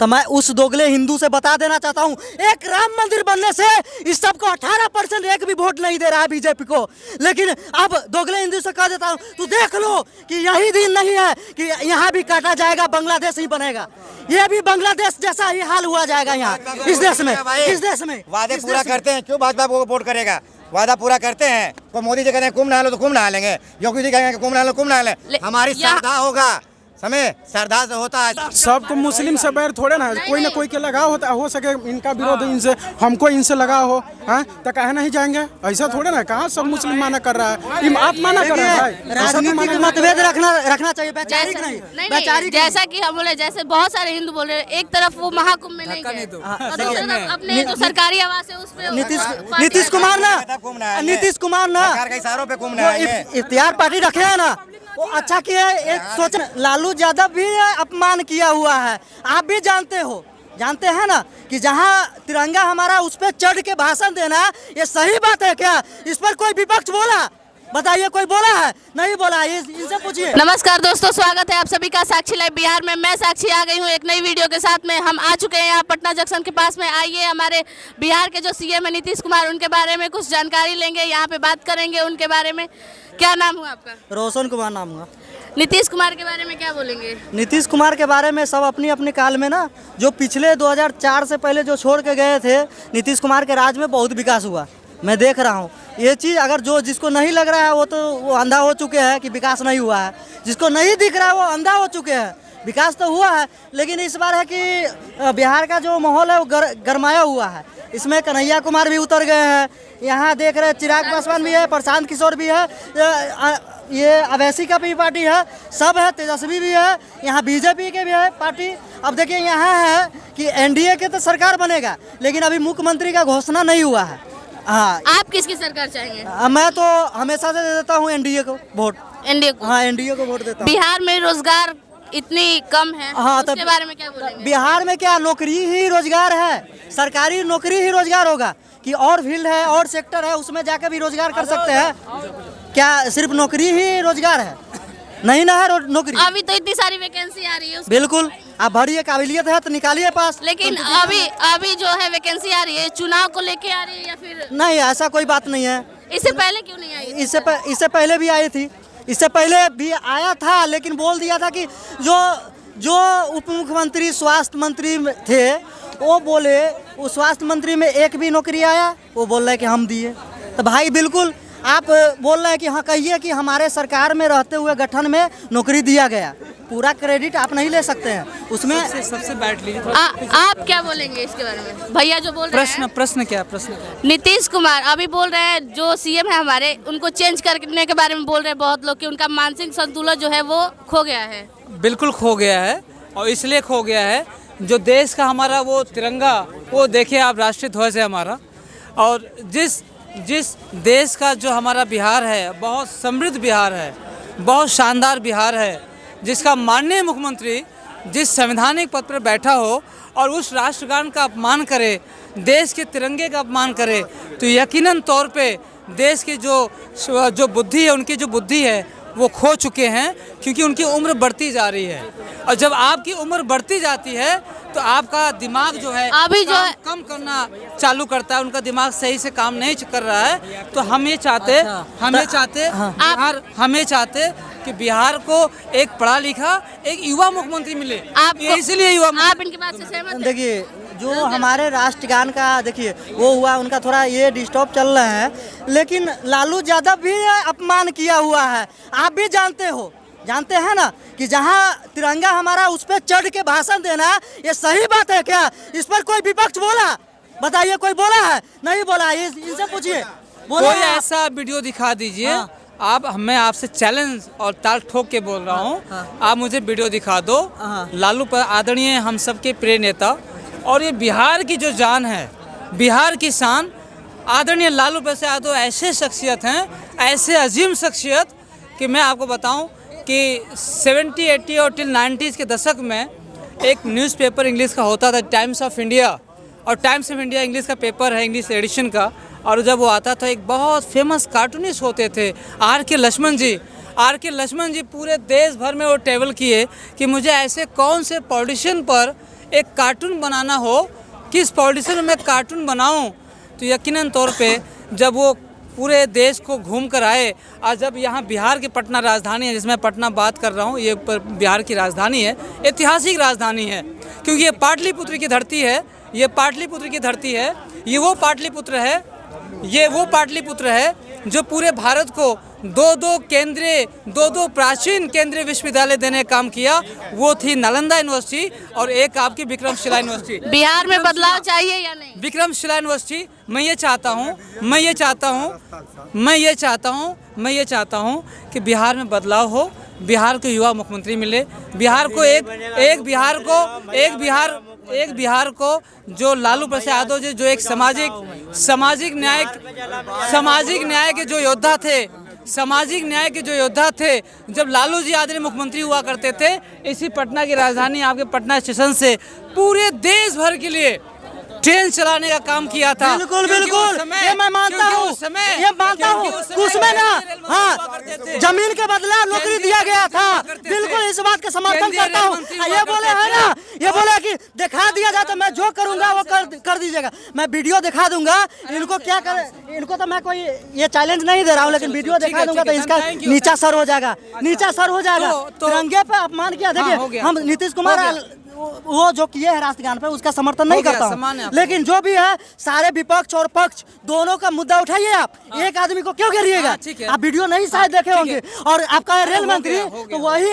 तो मैं उस दोगले हिंदू से बता देना चाहता हूँ, एक राम मंदिर बनने से इस सबको 18% एक भी वोट नहीं दे रहा है बीजेपी को। लेकिन अब दोगले हिंदू से कह देता हूँ, तू देख लो कि यही दिन नहीं है कि यहाँ भी काटा जाएगा, बांग्लादेश ही बनेगा। ये भी बांग्लादेश जैसा ही हाल हुआ जाएगा यहाँ इस देश में। इस देश में वादे पूरा करते हैं, क्यों भाजपा को वोट करेगा? वादा पूरा करते हैं। तो मोदी जी कहते हैं कुंभ नहा लो तो कुंभ नहा लेंगे, योगी जी कहेंगे कुंभ नहा लो कुंभ नहा लें। हमारी श्रद्धा होगा, समय श्रद्धा से होता है। सबको मुस्लिम से बैर थोड़े ना, कोई ना कोई के लगाव होता हो सके, इनका विरोध इनसे, हमको इनसे लगाव हो, हाँ तो कहे नहीं जाएंगे? ऐसा थोड़े ना, कहाँ सब मुस्लिम माना कर रहा है, आप माना कर रहा है। राजनीतिक मतभेद रखना चाहिए, वैचारिक नहीं। वैचारिक जैसा कि हम बोले, जैसे बहुत सारे हिंदू बोल रहे, एक तरफ वो महाकुंभ में नहीं गए, अपने जो सरकारी आवास है उस पे नीतीश कुमार ना इशारों पे कुंभ नहाएंगे। इख्तियार पार्टी रखे है ना, वो अच्छा किया है। एक सोच, लालू यादव भी अपमान किया हुआ है, आप भी जानते हैं ना कि जहाँ तिरंगा हमारा उस पर चढ़ के भाषण देना, ये सही बात है क्या? इस पर कोई विपक्ष बोला? बताइए, कोई बोला है? नहीं बोला, इनसे पूछिए। नमस्कार दोस्तों, स्वागत है आप सभी का साक्षी लाइव बिहार में। मैं साक्षी आ गई हूँ एक नई वीडियो के साथ में। हम आ चुके हैं यहाँ पटना जंक्शन के पास में। आइए हमारे बिहार के जो सीएम है नीतीश कुमार, उनके बारे में कुछ जानकारी लेंगे, यहाँ पे बात करेंगे उनके बारे में। क्या नाम हुआ आपका? रोशन कुमार नाम हुआ। नीतीश कुमार के बारे में क्या बोलेंगे? नीतीश कुमार के बारे में सब अपनी अपने काल में ना, जो पिछले 2004 से पहले जो छोड़ के गए थे, नीतीश कुमार के राज में बहुत विकास हुआ। मैं देख रहा हूँ ये चीज़। अगर जिसको नहीं लग रहा है वो अंधा हो चुके हैं कि विकास नहीं हुआ है। जिसको नहीं दिख रहा है वो अंधा हो चुके हैं। विकास तो हुआ है, लेकिन इस बार है कि बिहार का जो माहौल है वो गरमाया हुआ है। इसमें कन्हैया कुमार भी उतर गए हैं, यहाँ देख रहे हैं चिराग पासवान भी है, प्रशांत किशोर भी है, ये अवैसी का भी पार्टी है, सब है, तेजस्वी भी है, यहाँ बीजेपी के भी है पार्टी। अब देखिए यहाँ है कि एनडीए के तो सरकार बनेगा, लेकिन अभी मुख्यमंत्री का घोषणा नहीं हुआ है। हाँ, आप किसकी सरकार चाहेंगे? मैं तो हमेशा से दे देता हूँ एनडीए को वोट। एनडीए को? हाँ, एनडीए को वोट देता हूँ। बिहार में रोजगार इतनी कम है, हाँ, उसके बारे में क्या बोलेंगे? बिहार में क्या नौकरी ही रोजगार है, सरकारी नौकरी ही रोजगार होगा कि और फील्ड है और सेक्टर है, उसमें जाकर भी रोजगार कर सकते हैं क्या? सिर्फ नौकरी ही रोजगार है? नहीं ना है नौकरी। अभी तो इतनी सारी वैकेंसी आ रही है। बिल्कुल, आप भरिए, काबिलियत है तो निकालिए पास। लेकिन अभी जो है वैकेंसी आ रही है, चुनाव को लेके आ रही है या फिर नहीं? ऐसा कोई बात नहीं है। इससे पहले क्यों नहीं आई? इससे पहले भी आई थी, इससे पहले भी आया था, लेकिन बोल दिया था कि जो उप मुख्यमंत्री स्वास्थ्य मंत्री थे, वो बोले वो स्वास्थ्य मंत्री में एक भी नौकरी आया, वो बोल रहे कि हम दिए। तो भाई बिल्कुल आप बोल रहे हैं कि हाँ, कहिए कि हमारे सरकार में रहते हुए गठन में नौकरी दिया गया। पूरा क्रेडिट आप नहीं ले सकते हैं उसमें। सबसे बैठ लीजिए। आप क्या बोलेंगे इसके बारे में? भैया जो बोल रहे हैं, प्रश्न क्या? नीतीश कुमार अभी बोल रहे हैं, जो सीएम है हमारे, उनको चेंज करने के बारे में बोल रहे हैं बहुत लोग कि उनका मानसिक संतुलन जो है वो खो गया है। बिल्कुल खो गया है, और इसलिए खो गया है जो देश का हमारा वो तिरंगा, वो देखिए आप, राष्ट्रीय ध्वज है हमारा। और जिस देश का जो हमारा बिहार है, बहुत समृद्ध बिहार है, बहुत शानदार बिहार है, जिसका माननीय मुख्यमंत्री जिस संवैधानिक पद पर बैठा हो और उस राष्ट्रगान का अपमान करे, देश के तिरंगे का अपमान करे, तो यकीनन तौर पे देश की जो बुद्धि है, उनकी जो बुद्धि है वो खो चुके हैं, क्योंकि उनकी उम्र बढ़ती जा रही है। और जब आपकी उम्र बढ़ती जाती है तो आपका दिमाग जो है अभी जो है कम करना चालू करता है, उनका दिमाग सही से काम नहीं कर रहा है। तो हम ये चाहते कि बिहार को एक पढ़ा लिखा, एक युवा मुख्यमंत्री मिले। इसलिए आप इनकी बात से सहमत हैं? देखिए, जो हमारे राष्ट्रगान का देखिए वो हुआ, उनका थोड़ा ये डिस्टर्ब चल रहा है, लेकिन लालू यादव भी अपमान किया हुआ है। आप भी जानते हैं ना कि जहाँ तिरंगा हमारा उस पर चढ़ के भाषण देना, ये सही बात है क्या? इस पर कोई विपक्ष बोला? बताइए, कोई बोला है? नहीं बोला, इनसे पूछिए। कोई ऐसा वीडियो दिखा दीजिए। हाँ। मैं आपसे चैलेंज और ताल ठोक के बोल रहा हूँ। हाँ। आप मुझे वीडियो दिखा दो। हाँ। लालू पर आदरणीय हम सबके प्रिय नेता, और ये बिहार की जो जान है, बिहार की शान, आदरणीय लालू प्रसाद यादव ऐसे शख्सियत हैं, ऐसे अजीम शख्सियत कि मैं आपको बताऊं कि 70, 80 और टिल 90s के दशक में एक न्यूज़पेपर इंग्लिश का होता था, टाइम्स ऑफ इंडिया। और टाइम्स ऑफ इंडिया इंग्लिश का पेपर है, इंग्लिश एडिशन का। और जब वो आता था, एक बहुत फेमस कार्टूनिस्ट होते थे R.K. लक्ष्मण जी पूरे देश भर में वो ट्रेवल किए कि मुझे ऐसे कौन से पॉलिटिशियन पर एक कार्टून बनाना हो, किस पॉलिटिशियन में कार्टून बनाऊं, तो यकीनन तौर पे जब वो पूरे देश को घूम कर आए और जब यहाँ बिहार की पटना राजधानी है, जिसमें पटना बात कर रहा हूँ, ये बिहार की राजधानी है, ऐतिहासिक राजधानी है, क्योंकि ये पाटलिपुत्र की धरती है, ये पाटलिपुत्र की धरती है, ये वो पाटलिपुत्र है, ये वो पाटलिपुत्र है जो पूरे भारत को दो प्राचीन केंद्रीय विश्वविद्यालय देने का काम किया। वो थी नालंदा यूनिवर्सिटी और एक आपकी विक्रमशिला यूनिवर्सिटी। बिहार में बदलाव चाहिए या नहीं? विक्रमशिला यूनिवर्सिटी, मैं ये चाहता हूँ कि बिहार में बदलाव हो, बिहार को युवा मुख्यमंत्री मिले, बिहार को एक बिहार को जो लालू प्रसाद यादव जी जो एक सामाजिक न्याय के जो योद्धा थे, जब लालू जी आदरणीय मुख्यमंत्री हुआ करते थे, इसी पटना की राजधानी आपके पटना स्टेशन से पूरे देश भर के लिए ट्रेन चलाने का काम किया था। बिल्कुल बिल्कुल, ये मैं मानता हूँ, उसमें ना, हाँ, जमीन के बदला नौकरी दिया गया था, बिल्कुल इस बात का समर्थन करता हूँ। ये बोले है ना, ये बोले कि दिखा दिया जाए तो मैं जो करूँगा वो कर दीजिएगा, मैं वीडियो दिखा दूंगा, इनको क्या कर, इनको तो मैं कोई ये चैलेंज नहीं दे रहा हूँ, लेकिन वीडियो दिखा दूंगा तो इसका नीचा सर हो जाएगा, तिरंगे पे अपमान किया। देखिए, हम नीतीश कुमार वो जो किए हैं राष्ट्रगान पे उसका समर्थन नहीं करता हूँ, लेकिन जो भी है सारे विपक्ष और पक्ष दोनों का मुद्दा उठाइए। आप एक आदमी को क्यों घेरिएगा? आप वीडियो नहीं शायद देखे होंगे। और आपका रेल मंत्री तो वही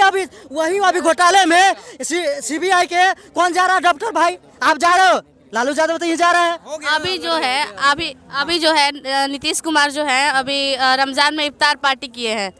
अभी घोटाले में सीबीआई के कौन जा रहा है? डॉक्टर भाई आप जा रहे हो, लालू यादव तो ये जा रहा है। अभी जो है नीतीश कुमार जो है अभी रमजान में इफ्तार पार्टी किए हैं,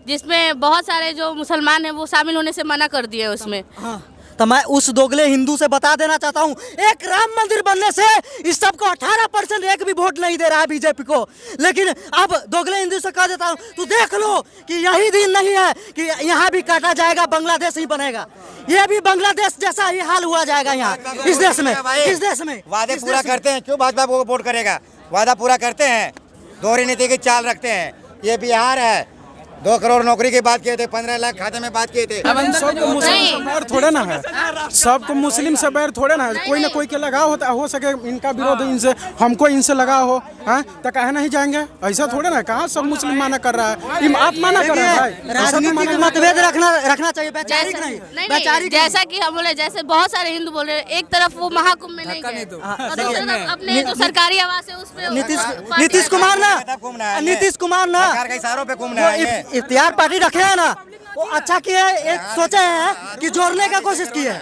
जिसमें बहुत सारे जो मुसलमान हैं वो शामिल होने से मना कर दिए उसमें। हाँ, तो मैं उस दोगले हिंदू से बता देना चाहता हूँ, एक राम मंदिर बनने से इस सबको 18% एक भी वोट नहीं दे रहा है बीजेपी को। लेकिन अब दोगले हिंदू से कह देता हूँ, तू देख लो कि यही दिन नहीं है कि यहाँ भी काटा जाएगा, बांग्लादेश ही बनेगा, ये भी बांग्लादेश जैसा ही हाल हुआ जाएगा यहाँ इस देश में। वादे पूरा करते हैं, क्यों भाजपा को वोट करेगा? वादा पूरा करते हैं, दोहरी नीति की चाल रखते हैं। ये बिहार है, 2 करोड़ नौकरी की बात किए थे, 15 लाख खाते में बात किए थे। सबको मुस्लिम से बैर थोड़े ना है, सबको मुस्लिम से बैर थोड़े ना है, कोई ना कोई के लगाव होता हो सके, इनका विरोध इनसे, हमको इनसे लगाव हो, हाँ, तो कहे नहीं जाएंगे, ऐसा थोड़े ना। कहाँ सब मुस्लिम माना कर रहा है, आप माना कर रहे हैं। राजनीतिक मतभेद रखना चाहिए, वैचारिक नहीं। जैसा कि हम बोले, जैसे बहुत सारे हिंदू बोल रहे, एक तरफ वो महाकुंभ में नहीं गए और दूसरी तरफ अपने जो सरकारी आवास है उस पे नीतीश कुमार ना इशारों पे घूमना है। इफ्तियार पार्टी रखे है ना, वो अच्छा किया है, एक सोचे हैं कि जोड़ने का कोशिश की है,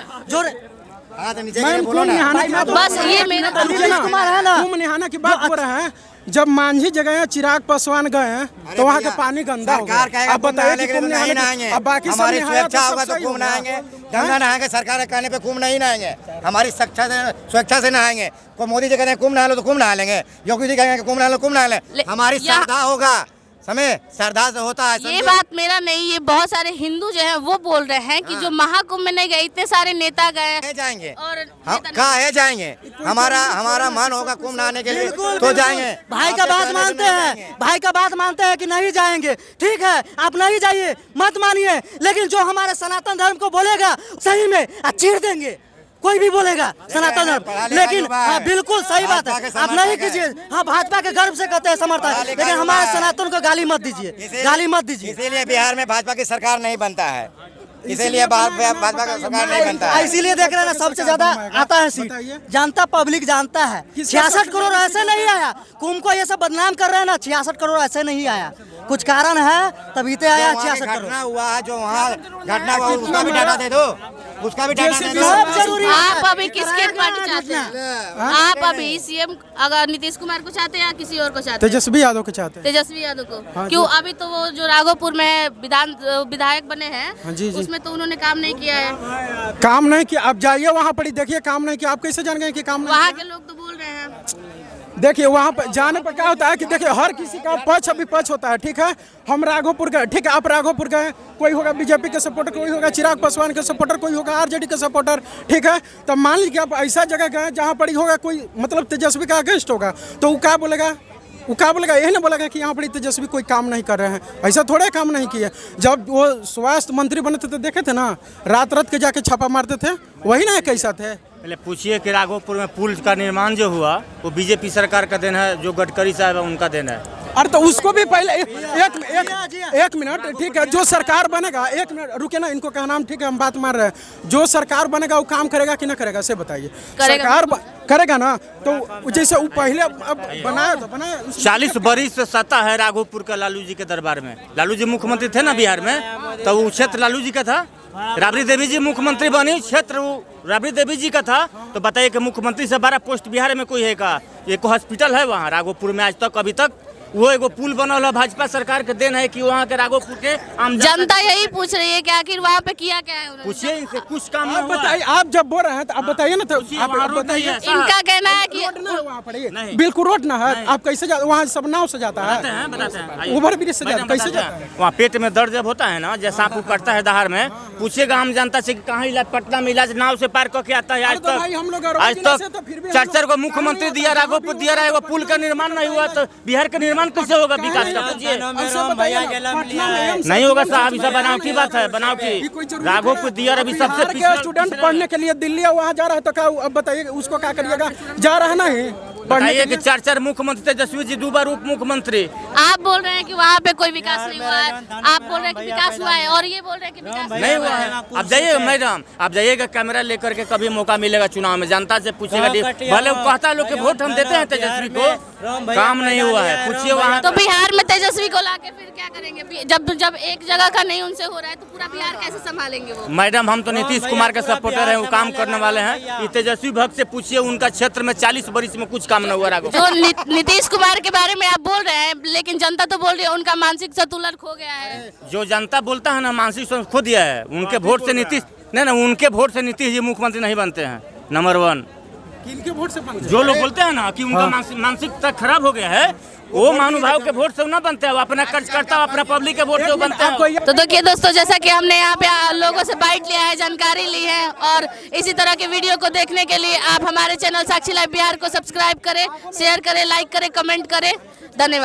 बस ये मेरा नीतीश कुमार है ना, कुंभ नहाना की बात हो रहा है। जब मांझी जगह हैं, चिराग पासवान गए हैं, तो वहाँ का पानी गंदा हो गया। अब बताइए कि कुंभ नहाएंगे, अब बाकी सब सुरक्षा होगा तो कुंभ नहाएंगे, गंगा नहाएंगे, सरकार के कहने पे कुंभ नहीं नहाएंगे, हमारी स्वेच्छा से नहाएंगे। को मोदी जी कहते हैं कुंभ नहा लो तो कुंभ नहा लेंगे, योगी जी कहेंगे कुंभ नहा लो कुंभ नहा लें, हमारी श्रद्धा होगा, समय श्रद्धा से होता है। ये बात मेरा नहीं, ये बहुत सारे हिंदू जो हैं वो बोल रहे हैं कि जो महाकुंभ में नहीं गए, इतने सारे नेता गए जाएंगे और कहाँ है जाएंगे, हमारा मन होगा कुंभ नहाने के लिए तो जाएंगे। भाई का बात मानते हैं कि नहीं जाएंगे, ठीक है, आप नहीं जाइए, मत मानिए, लेकिन जो हमारे सनातन धर्म को बोलेगा सही में चीर देंगे, कोई भी बोलेगा सनातन धर्म, लेकिन हाँ बिल्कुल सही बात है, आप नहीं कीजिए। हाँ, भाजपा के गर्व से कहते हैं समर्थन, लेकिन हमारे सनातन को गाली मत दीजिए। इसीलिए बिहार में भाजपा की सरकार नहीं बनता है, इसीलिए भाजपा का सरकार नहीं बनता है। इसीलिए देख रहे हैं ना, सबसे ज्यादा आता है सीट, जनता पब्लिक जानता है। 66 करोड़ ऐसे नहीं आया, कुंभ को ये सब बदनाम कर रहे हैं ना, 66 करोड़ ऐसे नहीं आया, कुछ कारण है तभी तो आया 66 करोड़। घटना हुआ जो वहाँ घटना हुआ उसका भी डाटा दे दो, उसका भी डाटा दे दो। आप अभी किसके पार्टी चाहते हैं? आप अभी सीएम अगर नीतीश कुमार को चाहते हैं या किसी और को चाहते हैं? तेजस्वी यादव को चाहते हैं। तेजस्वी यादव को क्यों? अभी तो वो जो राघोपुर में विधायक बने हैं, उसमें तो उन्होंने काम नहीं किया है। काम नहीं किया, आप जाइए वहाँ पर देखिए, काम नहीं किया। आप कैसे जान गए कि काम नहीं? वहाँ के लोग तो बोल रहे हैं। देखिए वहाँ पर जाने पर क्या होता है कि देखिए हर किसी का पक्ष विपक्ष होता है, ठीक है। हम राघोपुर गए, ठीक है, आप राघोपुर गए, कोई होगा बीजेपी के सपोर्टर, कोई होगा चिराग पासवान के सपोर्टर, कोई होगा आरजेडी के सपोर्टर, ठीक है। तो मान लीजिए आप ऐसा जगह गए जहाँ पर होगा कोई मतलब तेजस्वी का अगेंस्ट होगा, तो वो क्या बोलेगा? यही ना बोलेगा कि यहाँ पर तेजस्वी कोई काम नहीं कर रहे हैं। ऐसा थोड़े काम नहीं किए। जब वो स्वास्थ्य मंत्री बने थे तो देखे थे ना, रात के जाके छापा मारते थे, वही ना कैसा थे, पहले पूछिए कि राघोपुर में पुल का निर्माण जो हुआ वो बीजेपी सरकार का देन है, जो गडकरी साहब है उनका देन है। अरे तो उसको भी पहले एक मिनट, ठीक है, जो सरकार बनेगा, एक मिनट रुके ना, इनको कहना हम, ठीक है, हम बात मार रहे हैं। जो सरकार बनेगा वो काम करेगा कि ना करेगा, से बताइए। सरकार करेगा ना, तो जैसे वो पहले अब बनाया तो बनाया। 40 बरिस से सत्ता है राघोपुर का लालू जी के दरबार में। लालू जी मुख्यमंत्री थे ना बिहार में, तो वो क्षेत्र लालू जी का था। राबड़ी देवी जी मुख्यमंत्री बनी, क्षेत्र राबड़ी देवी जी का था। तो बताइए कि मुख्यमंत्री से 12 पोस्ट बिहार में कोई है का? एक हॉस्पिटल है वहाँ राघोपुर में आज तक, अभी तक वो एगो पुल बनल है, भाजपा सरकार के देन है कि वहाँ के राघोपुर के आम जनता यही पूछ रही है कि आखिर वहाँ पे किया क्या है उन्होंने? पूछिए इनसे, कुछ काम नहीं आप हुआ। बताइए, आप जब बोल रहे हैं तो आप बताइए ना, तो आप बताइए। इनका कहना है कि वहाँ पड़िए, बिल्कुल रोड ना है, आप कैसे वहाँ सब नाव से जाता है, बताते हैं ओवर ब्रिज से जाता, कैसे जाता है? वहाँ पेट में दर्द जब होता है ना, जैसा आपको कटता है दहाड़ में, पूछिएगा आम जनता से कि कहाँ इलाज, पटना में इलाज नाव से पार करके आता है। आज तक 4 को मुख्यमंत्री दिया, राघोपुर दिया रहेगा, पुल का निर्माण नहीं हुआ, तो बिहार का निर्माण कैसे होगा? विकास का पूछिए, नहीं होगा साहब, ये सब बनावटी बात है, बनावटी। राघोपुर दिया अभी सबसे स्टूडेंट पढ़ने के लिए दिल्ली वहाँ जा रहा है, तो क्या अब बताइए उसको क्या करिएगा? जा रहा है नहीं बताइए कि 4 मुख्यमंत्री, तेजस्वी जी 2 बार उप मुख्यमंत्री। आप बोल रहे हैं कि वहाँ पे कोई विकास नहीं हुआ है, आप बोल रहे हैं कि विकास हुआ है, और ये बोल रहे हैं कि विकास नहीं हुआ है। आप जाइएगा मैडम, आप जाइएगा कैमरा लेकर के, कभी मौका मिलेगा चुनाव में, जनता से पूछेगा। भले वो कहता है लोग कि वोट हम देते हैं तेजस्वी को, काम नहीं हुआ है, पूछिए वहाँ। तो बिहार में तेजस्वी को लाके फिर क्या करेंगे? जब एक जगह का नहीं उनसे हो रहा है तो पूरा बिहार कैसे संभालेंगे वो? मैडम हम तो नीतीश कुमार के सपोर्टर हैं, वो काम करने वाले हैं। ये तेजस्वी भक्त से पूछिए, उनका क्षेत्र में 40 बरिस में कुछ काम नहीं हुआ। जो नीतीश कुमार के बारे में आप बोल रहे हैं, लेकिन जनता तो बोल रही है उनका मानसिक संतुलन खो गया है। जो जनता बोलता है ना मानसिक संतुलन खो दिया है, उनके वोट से नीतीश नहीं, उनके वोट से नीतीश जी मुख्यमंत्री नहीं बनते हैं। नंबर 1 किनके वोट से बनते हैं? जो लोग बोलते हैं ना कि उनका मानसिकता खराब हो गया है, वो महानुभाव के वोट से ना बनते हैं, वो अपना खर्च करता है, अपना पब्लिक के वोट से बनते हैं। तो देखिए दोस्तों, जैसा कि हमने यहाँ पे लोगों से बाइट लिया है, जानकारी ली है, और इसी तरह के वीडियो को देखने के लिए आप हमारे चैनल साक्षी लाइव बिहार को सब्सक्राइब करें, शेयर करें, लाइक करें, कमेंट करें। धन्यवाद।